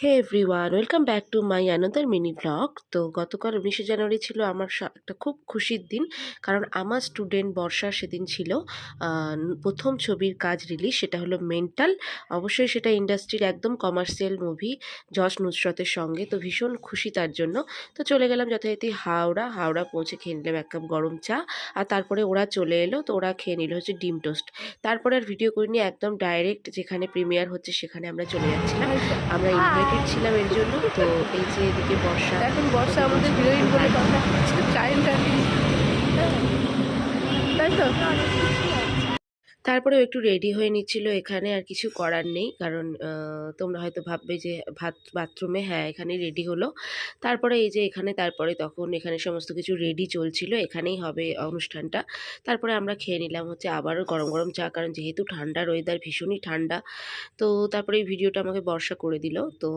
Hey everyone, welcome back to my another mini blog. তো গতকাল ১৯শে জানুয়ারি ছিল আমার একটা খুব খুশির দিন, কারণ আমার স্টুডেন্ট বর্ষা সেদিন ছিল প্রথম ছবির কাজ রিলিজ, সেটা হলো মেন্টাল। অবশ্যই সেটা ইন্ডাস্ট্রির একদম কমার্শিয়াল মুভি যশ নুসরতের সঙ্গে, তো ভীষণ খুশি তার জন্য। তো চলে গেলাম যথারীতি হাওড়া পৌঁছে খেয়ে নিলাম এক কাপ গরম চা। আর তারপরে ওরা চলে এলো, তো ওরা খেয়ে নিল হচ্ছে ডিম টোস্ট। তারপরে আর ভিডিও করিনি, একদম ডাইরেক্ট যেখানে প্রিমিয়ার হচ্ছে সেখানে আমরা চলে যাচ্ছিলাম। আমরা ইনভাইটেড ছিলাম এর জন্য। তো এই যে এদিকে বর্ষা, এখন বর্ষা আমাদের হিরোইন বলে কথা হচ্ছে টাইমটা, তাই তো। তারপরেও একটু রেডি হয়ে নিচ্ছিল এখানে, আর কিছু করার নেই, কারণ তোমরা হয়তো ভাববে যে বাথরুমে, হ্যাঁ এখানেই রেডি হলো। তারপরে এই যে এখানে, তারপরে তখন এখানে সমস্ত কিছু রেডি চলছিল, এখানেই হবে অনুষ্ঠানটা। তারপরে আমরা খেয়ে নিলাম হচ্ছে আবারও গরম গরম চা, কারণ যেহেতু ঠান্ডার ওয়েদার, ভীষণই ঠান্ডা। তো তারপরে এই ভিডিওটা আমাকে বর্ষা করে দিল। তো